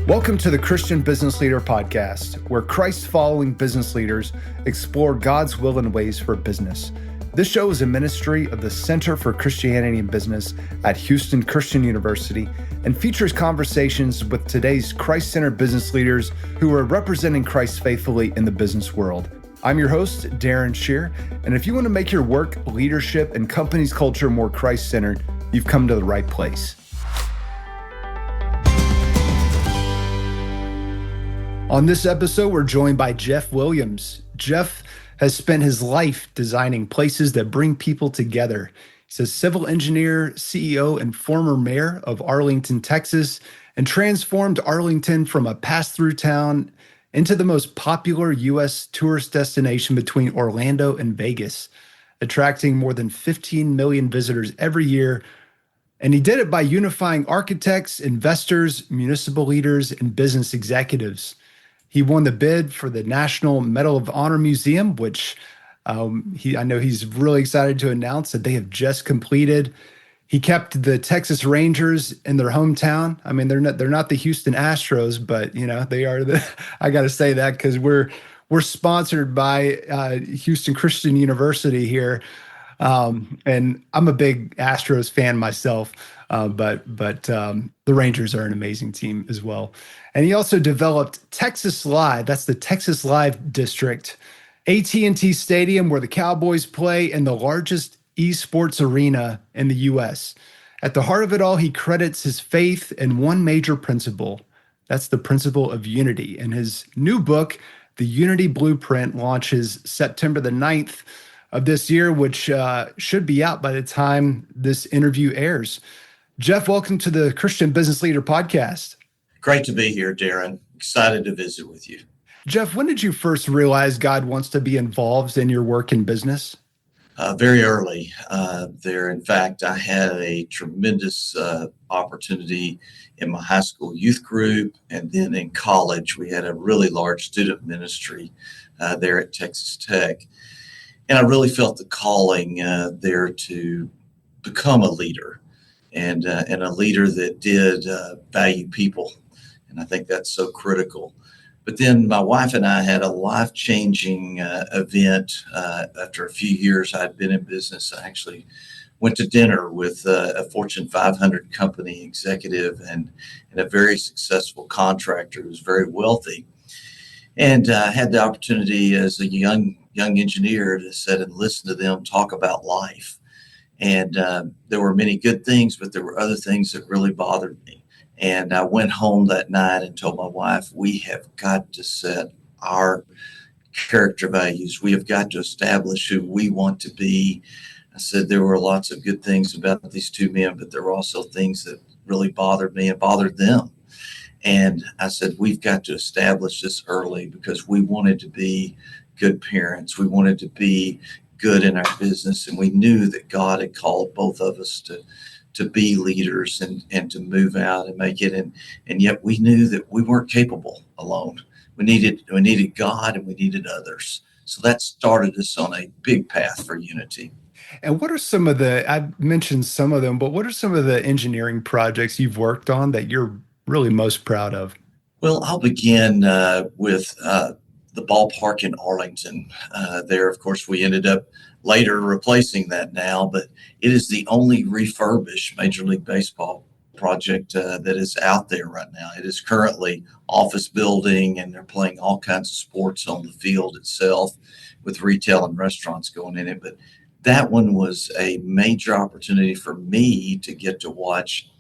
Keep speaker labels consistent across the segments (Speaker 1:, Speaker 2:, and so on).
Speaker 1: Welcome to the Christian Business Leader Podcast, where Christ-following business leaders explore God's will and ways for business. This show is a ministry of the Center for Christianity and Business at Houston Christian University and features conversations with today's Christ-centered business leaders who are representing Christ faithfully in the business world. I'm your host, Darren Shear, and if you want to make your work, leadership, and company's culture more Christ-centered, you've come to the right place. On this episode, we're joined by Jeff Williams. Jeff has spent his life designing places that bring people together. He's a civil engineer, CEO, and former mayor of Arlington, Texas, and transformed Arlington from a pass-through town into the most popular U.S. tourist destination between Orlando and Vegas, attracting more than 15 million visitors every year. And he did it by unifying architects, investors, municipal leaders, and business executives. He won the bid for the National Medal of Honor Museum, which I know he's really excited to announce that they have just completed. He kept the Texas Rangers in their hometown. I mean, they're not the Houston Astros, but they are the. I got to say that because we're sponsored by Houston Christian University here, and I'm a big Astros fan myself. But the Rangers are an amazing team as well. And he also developed Texas Live. That's the Texas Live District, AT&T Stadium where the Cowboys play, and the largest esports arena in the U.S. At the heart of it all, he credits his faith in one major principle. That's the principle of unity. And his new book, The Unity Blueprint, launches September the 9th of this year, which should be out by the time this interview airs. Jeff, welcome to the Christian Business Leader Podcast.
Speaker 2: Great to be here, Darren. Excited to visit with you.
Speaker 1: Jeff, when did you first realize God wants to be involved in your work in business?
Speaker 2: Very early there. In fact, I had a tremendous opportunity in my high school youth group. And then in college, we had a really large student ministry there at Texas Tech. And I really felt the calling there to become a leader and a leader that did value people. And I think that's so critical. But then my wife and I had a life-changing event. After a few years I'd been in business, I actually went to dinner with a Fortune 500 company executive and a very successful contractor who was very wealthy. And I had the opportunity as a young engineer to sit and listen to them talk about life. And there were many good things, but there were other things that really bothered me. And I went home that night and told my wife, we have got to set our character values. We have got to establish who we want to be. I said there were lots of good things about these two men, but there were also things that really bothered me and bothered them. And I said, we've got to establish this early because we wanted to be good parents. We wanted to be good in our business. And we knew that God had called both of us to be leaders and to move out and make it. And yet we knew that we weren't capable alone. We needed God and we needed others. So that started us on a big path for unity.
Speaker 1: And what are some of I've mentioned some of them, but what are some of the engineering projects you've worked on that you're really most proud of?
Speaker 2: Well, I'll begin with the ballpark in Arlington. There, of course, we ended up later replacing that now, but it is the only refurbished Major League Baseball project that is out there right now. It is currently office building, and they're playing all kinds of sports on the field itself with retail and restaurants going in it. But that one was a major opportunity for me to get to watch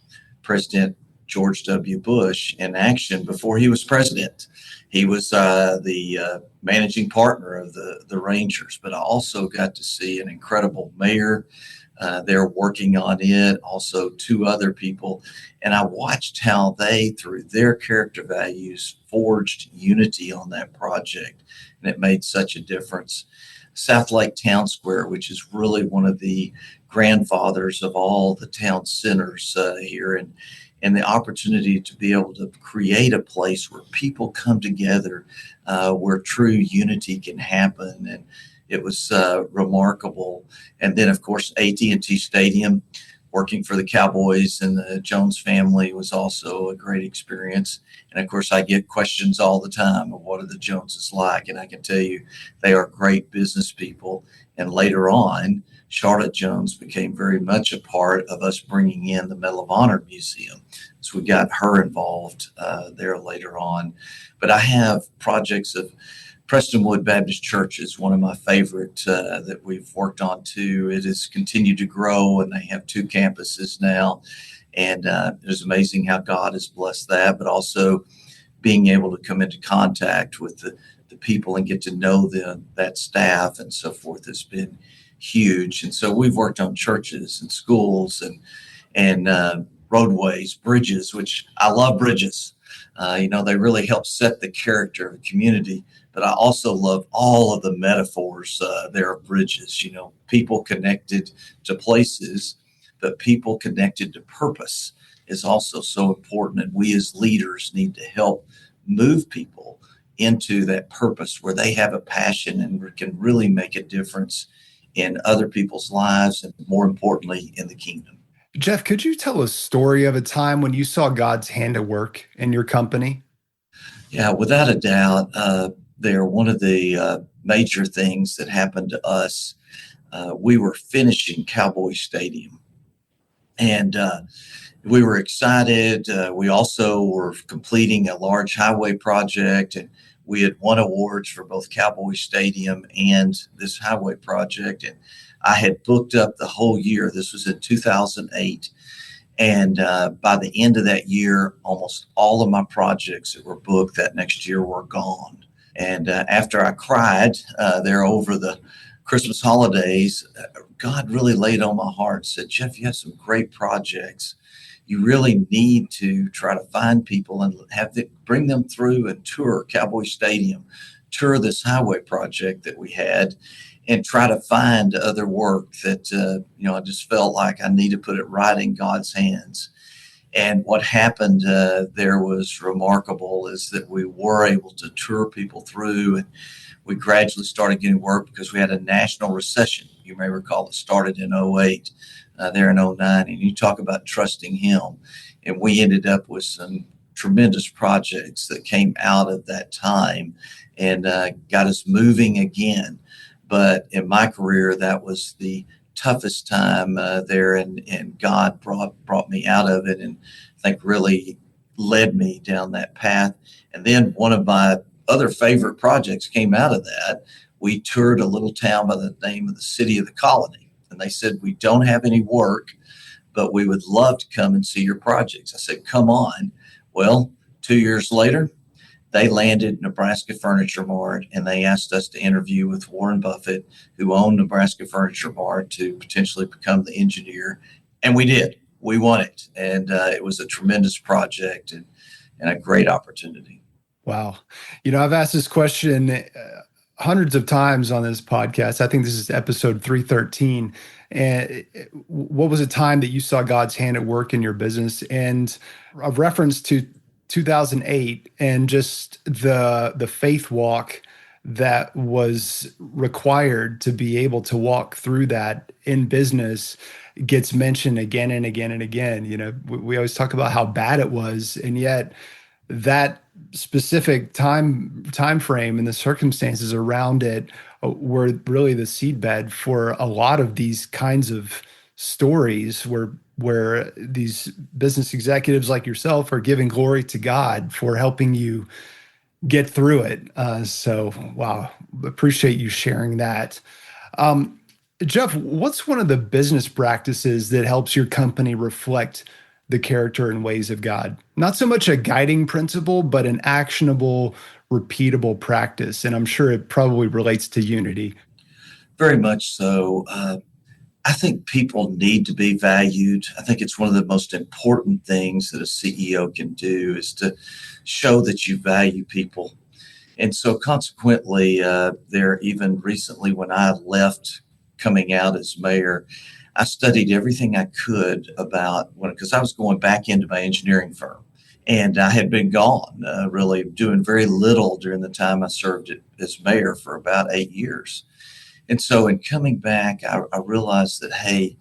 Speaker 2: President George W. Bush in action before he was president. He was the managing partner of the Rangers, but I also got to see an incredible mayor there working on it, also two other people. And I watched how they, through their character values, forged unity on that project. And it made such a difference. South Lake Town Square, which is really one of the grandfathers of all the town centers here, and the opportunity to be able to create a place where people come together, where true unity can happen. And it was remarkable. And then, of course, AT&T Stadium, working for the Cowboys and the Jones family was also a great experience. And of course, I get questions all the time of what are the Joneses like? And I can tell you they are great business people. And later on, Charlotte Jones became very much a part of us bringing in the Medal of Honor Museum. So we got her involved there later on. But I have projects of Prestonwood Baptist Church is one of my favorite that we've worked on too. It has continued to grow, and they have 2 campuses now. And it's amazing how God has blessed that, but also being able to come into contact with the people and get to know them, that staff and so forth has been huge. And so we've worked on churches and schools and roadways, bridges, which I love bridges. They really help set the character of a community. But I also love all of the metaphors there of bridges, people connected to places, but people connected to purpose is also so important. And we as leaders need to help move people into that purpose where they have a passion and can really make a difference in other people's lives and, more importantly, in the kingdom.
Speaker 1: Jeff, could you tell a story of a time when you saw God's hand at work in your company?
Speaker 2: Yeah, without a doubt. They're one of the major things that happened to us. We were finishing Cowboy Stadium, and we were excited. We also were completing a large highway project, and we had won awards for both Cowboy Stadium and this highway project. And I had booked up the whole year. This was in 2008. And by the end of that year, almost all of my projects that were booked that next year were gone. And after I cried there over the Christmas holidays, God really laid on my heart and said, Jeff, you have some great projects. You really need to try to find people and bring them through and tour Cowboy Stadium, tour this highway project that we had, and try to find other work that, I just felt like I need to put it right in God's hands. And what happened there was remarkable is that we were able to tour people through, and we gradually started getting work because we had a national recession. You may recall it started in 08, there in 09. And you talk about trusting him. And we ended up with some tremendous projects that came out of that time and got us moving again. But in my career, that was the toughest time there, and God brought me out of it, and I think really led me down that path. And then one of my other favorite projects came out of that. We toured a little town by the name of the City of the Colony, and they said, we don't have any work, but we would love to come and see your projects. I said, come on. Well, 2 years later, they landed Nebraska Furniture Mart, and they asked us to interview with Warren Buffett, who owned Nebraska Furniture Mart, to potentially become the engineer. And we did. We won it. And it was a tremendous project and a great opportunity.
Speaker 1: Wow. I've asked this question hundreds of times on this podcast. I think this is episode 313. And what was a time that you saw God's hand at work in your business? And a reference to 2008 and just the faith walk that was required to be able to walk through that in business gets mentioned again and again and again. We always talk about how bad it was, and yet that specific time frame and the circumstances around it were really the seedbed for a lot of these kinds of stories where these business executives like yourself are giving glory to God for helping you get through it. So, wow, appreciate you sharing that. Jeff, what's one of the business practices that helps your company reflect the character and ways of God? Not so much a guiding principle, but an actionable, repeatable practice. And I'm sure it probably relates to unity.
Speaker 2: Very much so. I think people need to be valued. I think it's one of the most important things that a CEO can do is to show that you value people. And so consequently, there even recently when I left coming out as mayor, I studied everything I could about because I was going back into my engineering firm. And I had been gone, really doing very little during the time I served as mayor for about 8 years. And so in coming back, I realized that, hey,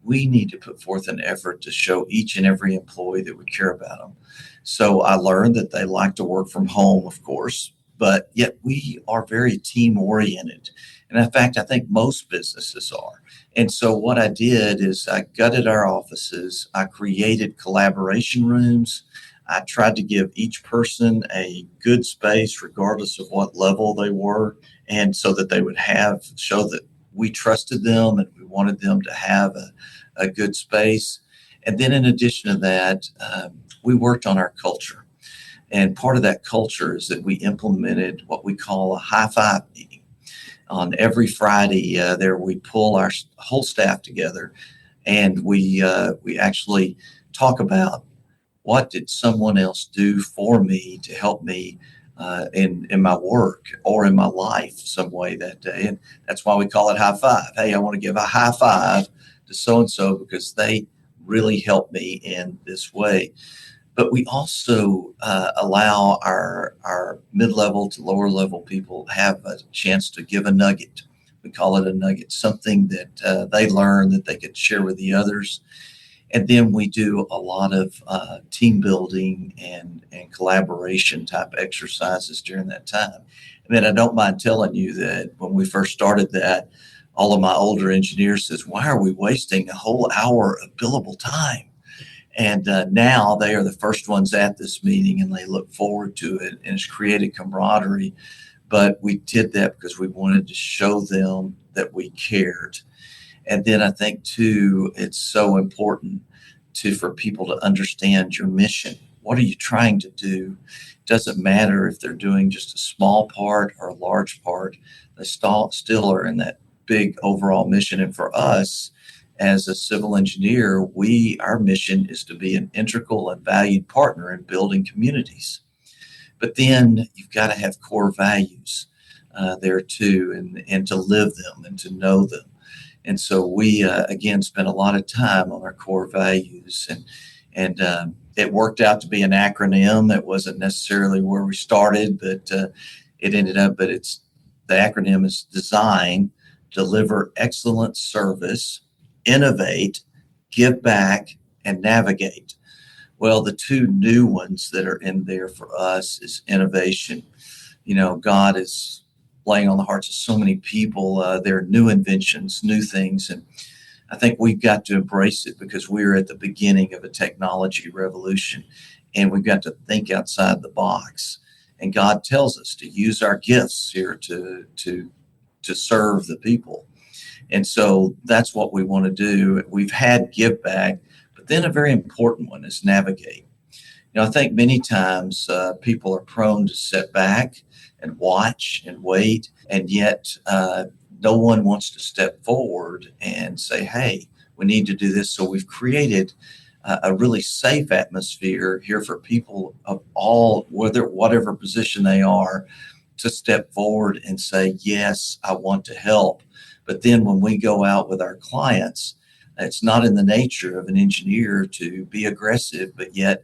Speaker 2: we need to put forth an effort to show each and every employee that we care about them. So I learned that they like to work from home, of course, but yet we are very team oriented. And in fact, I think most businesses are. And so what I did is I gutted our offices. I created collaboration rooms. I tried to give each person a good space, regardless of what level they were, and so that they would show that we trusted them and we wanted them to have a good space. And then in addition to that, we worked on our culture. And part of that culture is that we implemented what we call a high five meeting. On every Friday, there we pull our whole staff together, and we actually talk about what did someone else do for me to help me in my work or in my life some way that day. And that's why we call it high five. Hey, I want to give a high five to so and so because they really helped me in this way. But we also allow our mid-level to lower level people have a chance to give a nugget. We call it a nugget, something that they learn that they could share with the others. And then we do a lot of team building and collaboration type exercises during that time. And then I don't mind telling you that when we first started that, all of my older engineers says, why are we wasting a whole hour of billable time? And now they are the first ones at this meeting and they look forward to it, and it's created camaraderie. But we did that because we wanted to show them that we cared. And then I think too, it's so important for people to understand your mission. What are you trying to do? It doesn't matter if they're doing just a small part or a large part. They still are in that big overall mission. And for us, as a civil engineer, our mission is to be an integral and valued partner in building communities. But then you've got to have core values there too, and to live them and to know them. And so we, again, spent a lot of time on our core values, and it worked out to be an acronym. It wasn't necessarily where we started, but it ended up, the acronym is design, deliver excellent service, innovate, give back, and navigate. Well, the two new ones that are in there for us is innovation. God is laying on the hearts of so many people. There are new inventions, new things. And I think we've got to embrace it because we're at the beginning of a technology revolution, and we've got to think outside the box. And God tells us to use our gifts here to serve the people. And so that's what we want to do. We've had give back, but then a very important one is navigate. I think many times people are prone to sit back and watch and wait, and yet no one wants to step forward and say, hey, we need to do this. So we've created a really safe atmosphere here for people of whatever position they are, to step forward and say, yes, I want to help. But then when we go out with our clients, it's not in the nature of an engineer to be aggressive, but yet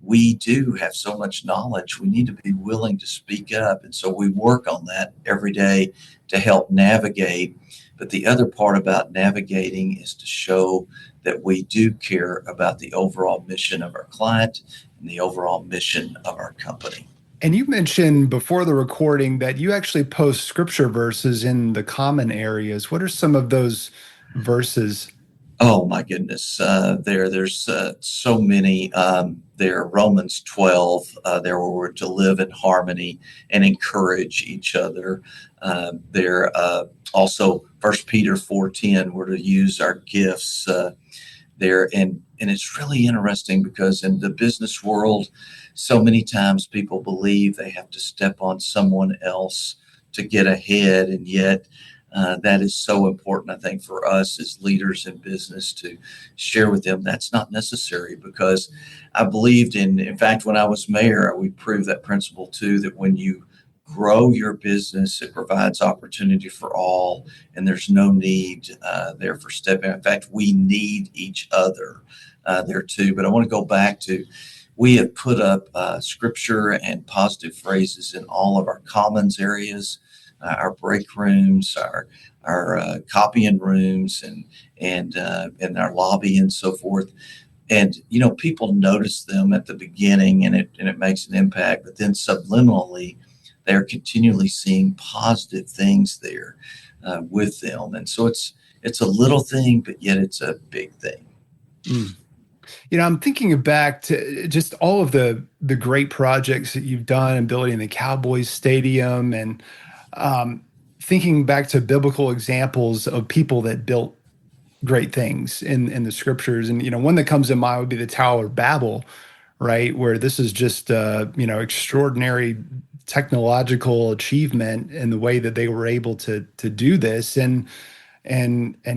Speaker 2: we do have so much knowledge. We need to be willing to speak up. And so we work on that every day to help navigate. But the other part about navigating is to show that we do care about the overall mission of our client and the overall mission of our company.
Speaker 1: And you mentioned before the recording that you actually post scripture verses in the common areas. What are some of those verses?
Speaker 2: Oh my goodness, there's so many. There Romans 12, there where we're to live in harmony and encourage each other. There also 1 Peter 4:10, we're to use our gifts there. And it's really interesting because in the business world, so many times people believe they have to step on someone else to get ahead. And yet that is so important, I think, for us as leaders in business to share with them that's not necessary, because I believed in fact, when I was mayor, we proved that principle too, that when you grow your business, it provides opportunity for all, and there's no need there for stepping. In fact, we need each other there too. But I want to go back to, we have put up scripture and positive phrases in all of our commons areas. our break rooms, our copying rooms, and our lobby and so forth. And people notice them at the beginning, and it makes an impact. But then subliminally, they're continually seeing positive things there with them, and so it's a little thing, but yet it's a big thing.
Speaker 1: Mm. I'm thinking back to just all of the great projects that you've done in building the Cowboys Stadium, and um, thinking back to biblical examples of people that built great things in the scriptures. And one that comes to mind would be the Tower of Babel, right? Where this is just extraordinary technological achievement in the way that they were able to do this. And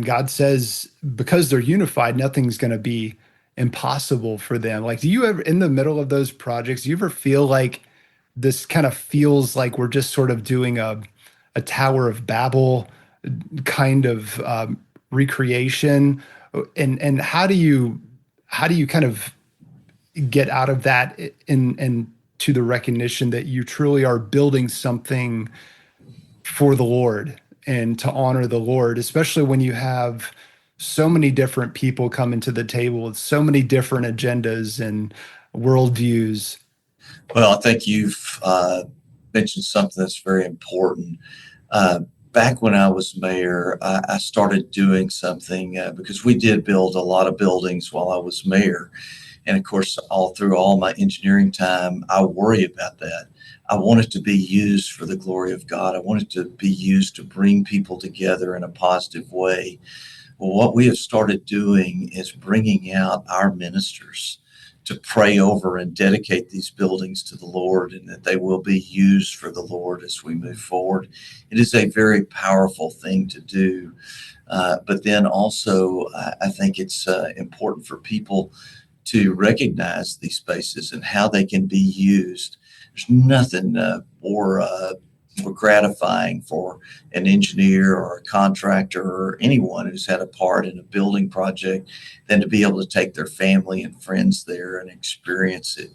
Speaker 1: God says, because they're unified, nothing's going to be impossible for them. Like, do you ever, in the middle of those projects, do you ever feel like this kind of feels like we're just sort of doing a Tower of Babel kind of recreation? And how do you kind of get out of that and to the recognition that you truly are building something for the Lord and to honor the Lord, especially when you have so many different people coming to the table with so many different agendas and worldviews?
Speaker 2: Well, I think you've mentioned something that's very important. Uh, Back when I was mayor, I started doing something because we did build a lot of buildings while I was mayor. And of course, all through all my engineering time, I worry about that. I want it to be used for the glory of God. I want it to be used to bring people together in a positive way. Well, what we have started doing is bringing out our ministers to pray over and dedicate these buildings to the Lord, and that they will be used for the Lord as we move forward. It is a very powerful thing to do. But then also, I think it's important for people to recognize these spaces and how they can be used. There's nothing more gratifying for an engineer or a contractor or anyone who's had a part in a building project than to be able to take their family and friends there and experience it.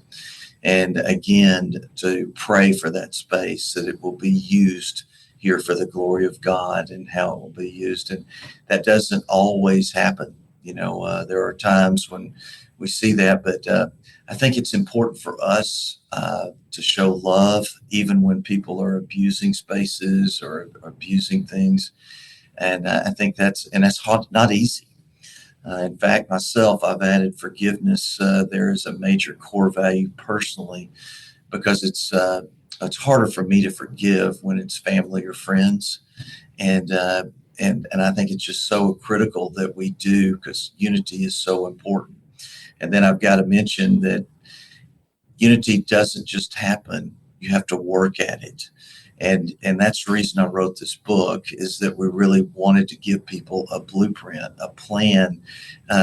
Speaker 2: And again, to pray for that space that it will be used here for the glory of God and how it will be used. And that doesn't always happen. There are times when we see that, but I think it's important for us to show love, even when people are abusing spaces or abusing things. And I think that's hard, not easy. In fact, myself, I've added forgiveness. There is a major core value personally, because it's harder for me to forgive when it's family or friends, and and I think it's just so critical that we do, because unity is so important. And then I've got to mention that unity doesn't just happen. You have to work at it. And that's the reason I wrote this book, is that we really wanted to give people a blueprint, a plan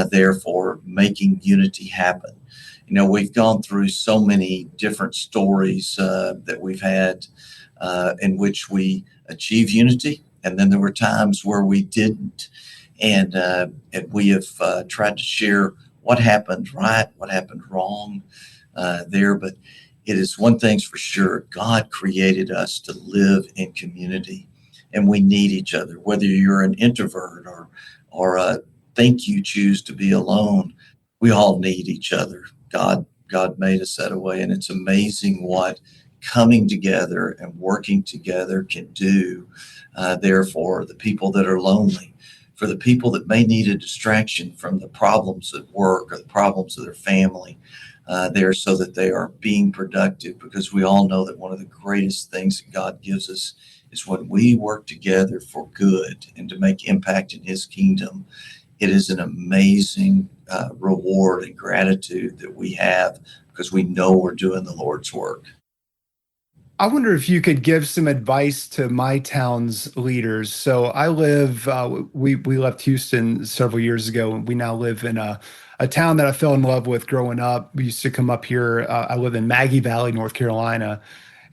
Speaker 2: there for making unity happen. We've gone through so many different stories that we've had in which we achieve unity, and then there were times where we didn't. And we have tried to share what happened right, what happened wrong there. But it is one thing's for sure: God created us to live in community, and we need each other. Whether you're an introvert or think you choose to be alone, we all need each other. God made us that way, and it's amazing what coming together and working together can do. Therefore, the people that are lonely, for the people that may need a distraction from the problems at work or the problems of their family, there, so that they are being productive, because we all know that one of the greatest things that God gives us is when we work together for good and to make impact in His kingdom. It is an amazing reward and gratitude that we have, because we know we're doing the Lord's work.
Speaker 1: I wonder if you could give some advice to my town's leaders. So I live, we left Houston several years ago, and we now live in a town that I fell in love with growing up. We used to come up here. I live in Maggie Valley, North Carolina,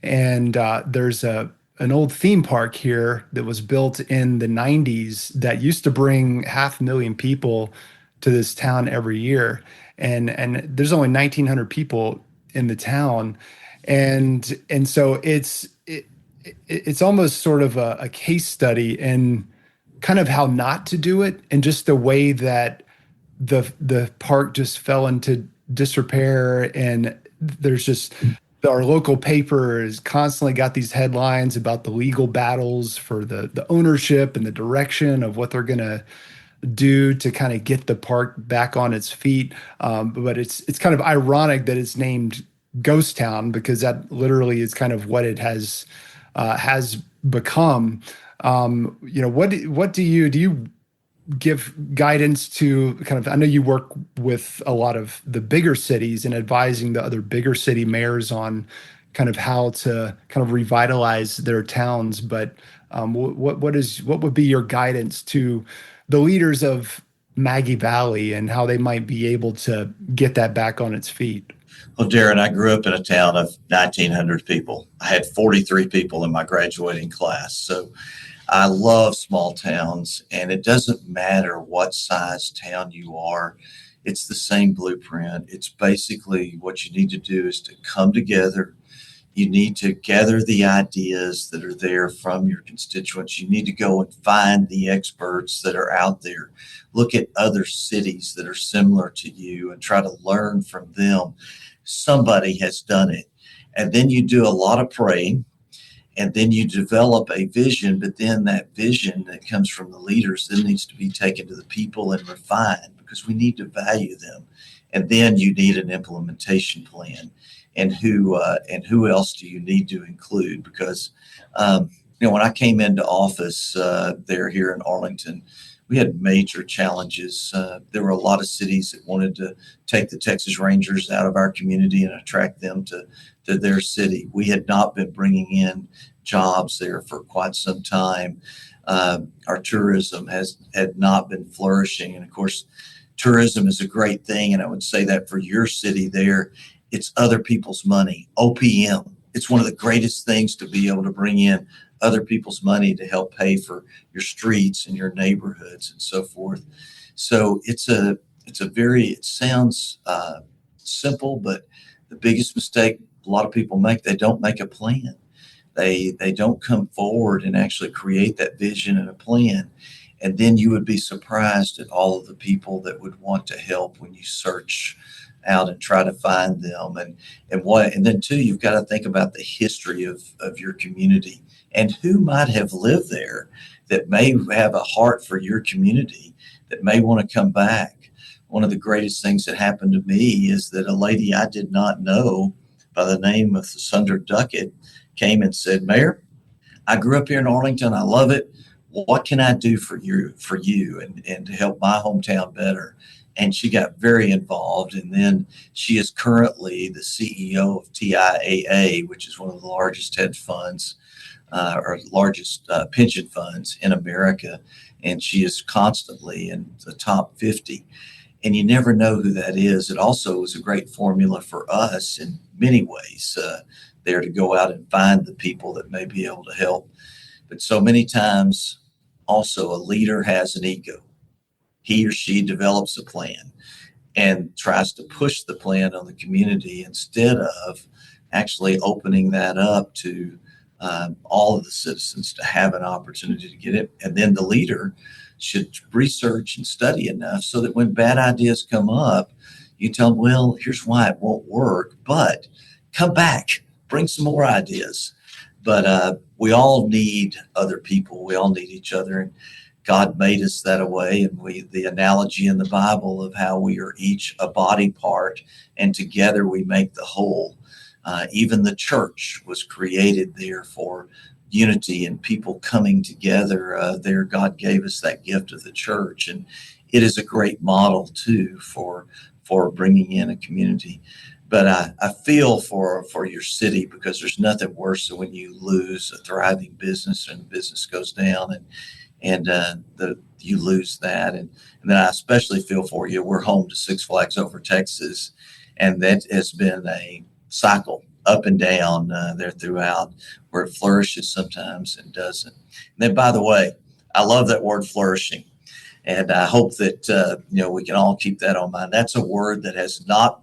Speaker 1: and there's an old theme park here that was built in the 90s that used to bring 500,000 people to this town every year. And there's only 1,900 people in the town, and so it's almost sort of a case study in kind of how not to do it, and just the way that the park just fell into disrepair. And there's just our local paper has constantly got these headlines about the legal battles for the ownership and the direction of what they're going to do to kind of get the park back on its feet. But it's kind of ironic that it's named Ghost Town, because that literally is kind of what it has become. What do you give guidance to kind of, I know you work with a lot of the bigger cities and advising the other bigger city mayors on kind of how to kind of revitalize their towns, but what would be your guidance to the leaders of Maggie Valley and how they might be able to get that back on its feet?
Speaker 2: Well, Darren, I grew up in a town of 1,900 people. I had 43 people in my graduating class. So I love small towns, and it doesn't matter what size town you are. It's the same blueprint. It's basically what you need to do is to come together. You need to gather the ideas that are there from your constituents. You need to go and find the experts that are out there. Look at other cities that are similar to you and try to learn from them. Somebody has done it. And then you do a lot of praying, and then you develop a vision, but then that vision that comes from the leaders then needs to be taken to the people and refined, because we need to value them. And then you need an implementation plan. And who else do you need to include? Because when I came into office there here in Arlington, we had major challenges. There were a lot of cities that wanted to take the Texas Rangers out of our community and attract them to their city. We had not been bringing in jobs there for quite some time. Our tourism had not been flourishing. And of course, tourism is a great thing. And I would say that for your city there, it's other people's money, OPM. It's one of the greatest things to be able to bring in other people's money to help pay for your streets and your neighborhoods and so forth. So it sounds simple, but the biggest mistake a lot of people make, they don't make a plan. They don't come forward and actually create that vision and a plan. And then you would be surprised at all of the people that would want to help when you search out and try to find them. And then too, you've got to think about the history of your community and who might have lived there that may have a heart for your community, that may want to come back. One of the greatest things that happened to me is that a lady I did not know by the name of Sundar Duckett came and said, "Mayor, I grew up here in Arlington. I love it. What can I do for you and to help my hometown better?" And she got very involved. And then she is currently the CEO of TIAA, which is one of the largest hedge funds or largest pension funds in America. And she is constantly in the top 50. And you never know who that is. It also is a great formula for us in many ways there to go out and find the people that may be able to help. But so many times also a leader has an ego. He or she develops a plan and tries to push the plan on the community instead of actually opening that up to all of the citizens to have an opportunity to get it. And then the leader should research and study enough so that when bad ideas come up, you tell them, well, here's why it won't work, but come back, bring some more ideas. But we all need other people. We all need each other. And God made us that way. And the analogy in the Bible of how we are each a body part and together we make the whole. Even the church was created there for unity and people coming together. There, God gave us that gift of the church. And it is a great model, too, for bringing in a community. But I feel for your city, because there's nothing worse than when you lose a thriving business and the business goes down and you lose that. And then I especially feel for you. We're home to Six Flags Over Texas, and that has been a cycle up and down there throughout, where it flourishes sometimes and doesn't. And then, by the way, I love that word flourishing. And I hope that we can all keep that on mind. That's a word that has not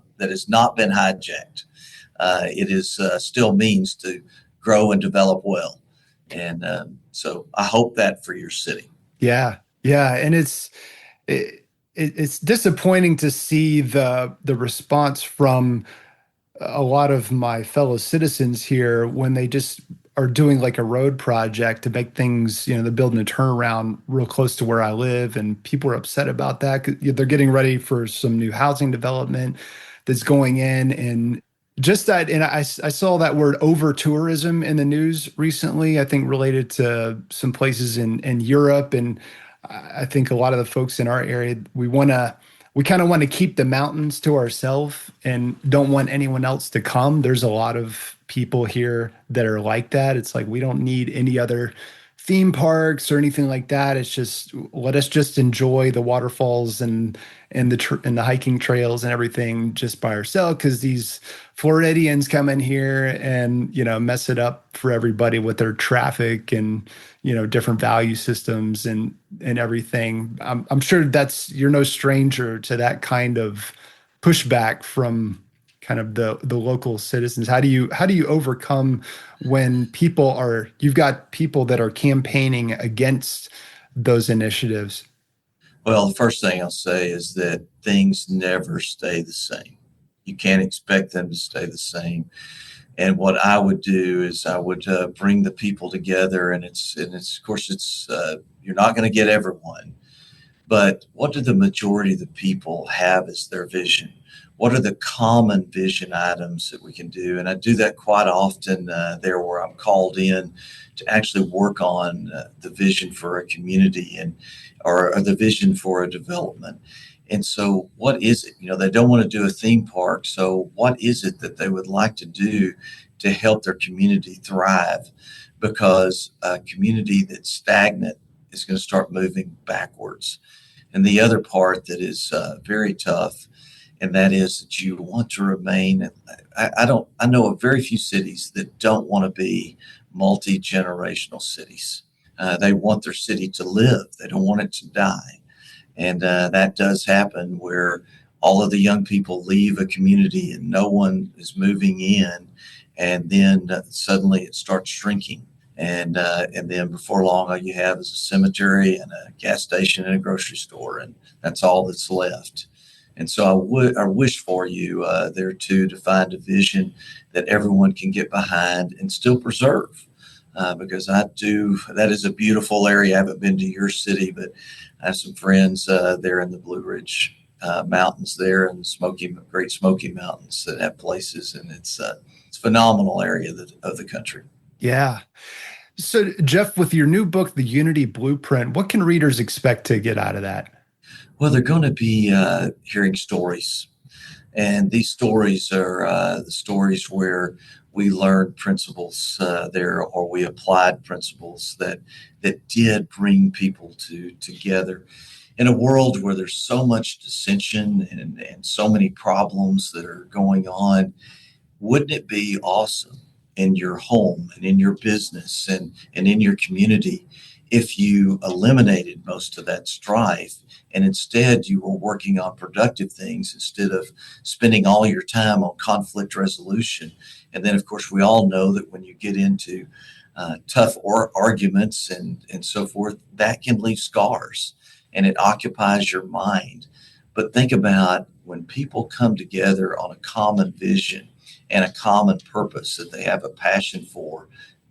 Speaker 2: been hijacked. It is still means to grow and develop well. And so I hope that for your city.
Speaker 1: Yeah. Yeah. And it's disappointing to see the response from a lot of my fellow citizens here when they just are doing like a road project to make things, they're building a turnaround real close to where I live, and people are upset about that. 'Cause they're getting ready for some new housing development that's going in, and just that. And I saw that word over tourism in the news recently, I think related to some places in Europe. And I think a lot of the folks in our area, we kind of want to keep the mountains to ourselves and don't want anyone else to come. There's a lot of people here that are like that. It's like we don't need any other theme parks or anything like that. It's just let us just enjoy the waterfalls and the hiking trails and everything just by ourselves, because these Floridians come in here and mess it up for everybody with their traffic and different value systems and everything. I'm sure you're no stranger to that kind of pushback from kind of the local citizens. How do you overcome when you've got people that are campaigning against those initiatives?
Speaker 2: Well, the first thing I'll say is that things never stay the same. You can't expect them to stay the same. And what I would do is I would bring the people together, and it's of course it's you're not going to get everyone, but what do the majority of the people have as their vision? What are the common vision items that we can do? And I do that quite often there where I'm called in to actually work on the vision for a community or the vision for a development. And so what is it? They don't want to do a theme park. So what is it that they would like to do to help their community thrive? Because a community that's stagnant is going to start moving backwards. And the other part that is very tough, and that is that you want to remain. I know of very few cities that don't want to be multi-generational cities. They want their city to live. They don't want it to die. And that does happen where all of the young people leave a community and no one is moving in. And then suddenly it starts shrinking. And then before long, all you have is a cemetery and a gas station and a grocery store. And that's all that's left. And so I wish for you there too to find a vision that everyone can get behind and still preserve. Because that is a beautiful area. I haven't been to your city, but I have some friends there in the Blue Ridge Mountains there and Great Smoky Mountains that have places, and it's a phenomenal area of the country.
Speaker 1: Yeah. So, Jeff, with your new book, The Unity Blueprint, what can readers expect to get out of that?
Speaker 2: Well, they're going to be hearing stories. And these stories are the stories where we learned principles there, or we applied principles that did bring people together. In a world where there's so much dissension and so many problems that are going on, wouldn't it be awesome in your home and in your business and in your community if you eliminated most of that strife and instead you were working on productive things instead of spending all your time on conflict resolution? And then, of course, we all know that when you get into tough arguments and so forth, that can leave scars and it occupies your mind. But think about when people come together on a common vision and a common purpose that they have a passion for,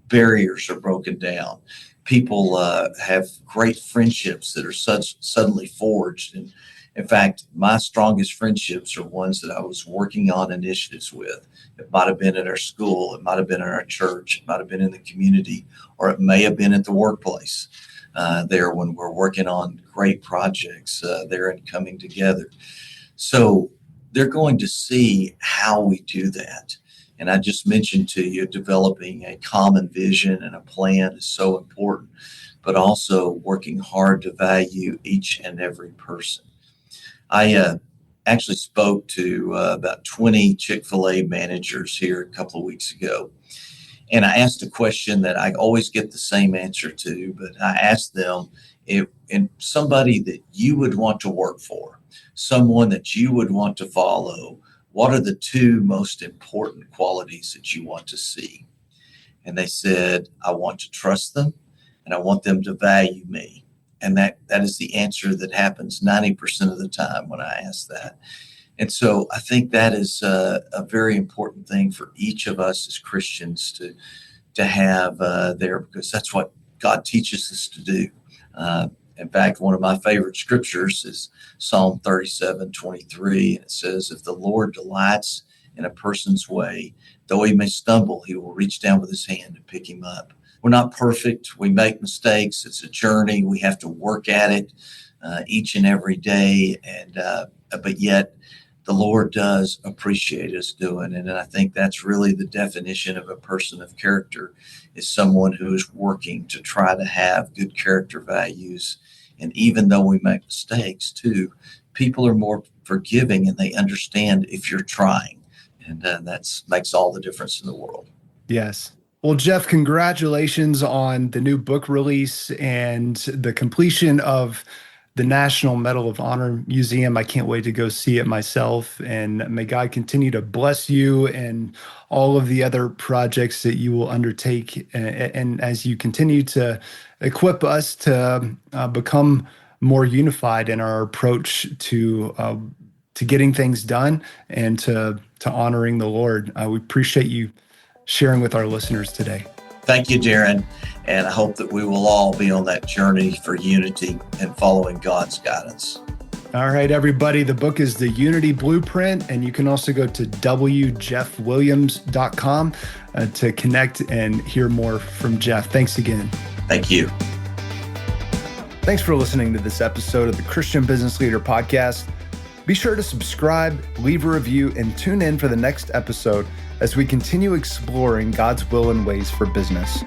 Speaker 2: barriers are broken down. People have great friendships that are suddenly forged. And in fact, my strongest friendships are ones that I was working on initiatives with. It might have been at our school, it might have been at our church, it might have been in the community, or it may have been at the workplace there when we're working on great projects there and coming together. So they're going to see how we do that. And I just mentioned to you, developing a common vision and a plan is so important, but also working hard to value each and every person. I actually spoke to about 20 Chick-fil-A managers here a couple of weeks ago. And I asked a question that I always get the same answer to, but I asked them if somebody that you would want to work for, someone that you would want to follow, what are the two most important qualities that you want to see? And they said, I want to trust them and I want them to value me. And that is the answer that happens 90% of the time when I ask that. And so I think that is a very important thing for each of us as Christians to have there, because that's what God teaches us to do. In fact, one of my favorite scriptures is Psalm 37:23. And it says, if the Lord delights in a person's way, though he may stumble, he will reach down with his hand and pick him up. We're not perfect. We make mistakes. It's a journey. We have to work at it each and every day. But yet the Lord does appreciate us doing it. And I think that's really the definition of a person of character, is someone who is working to try to have good character values. And even though we make mistakes too, people are more forgiving and they understand if you're trying. And that makes all the difference in the world.
Speaker 1: Yes. Well, Jeff, congratulations on the new book release and the completion of the National Medal of Honor Museum. I can't wait to go see it myself. And may God continue to bless you and all of the other projects that you will undertake. And as you continue to equip us to become more unified in our approach to getting things done and to honoring the Lord. We appreciate you sharing with our listeners today.
Speaker 2: Thank you, Darren. And I hope that we will all be on that journey for unity and following God's guidance.
Speaker 1: All right, everybody. The book is The Unity Blueprint, and you can also go to wjeffwilliams.com to connect and hear more from Jeff. Thanks again.
Speaker 2: Thank you.
Speaker 1: Thanks for listening to this episode of the Christian Business Leader Podcast. Be sure to subscribe, leave a review, and tune in for the next episode as we continue exploring God's will and ways for business.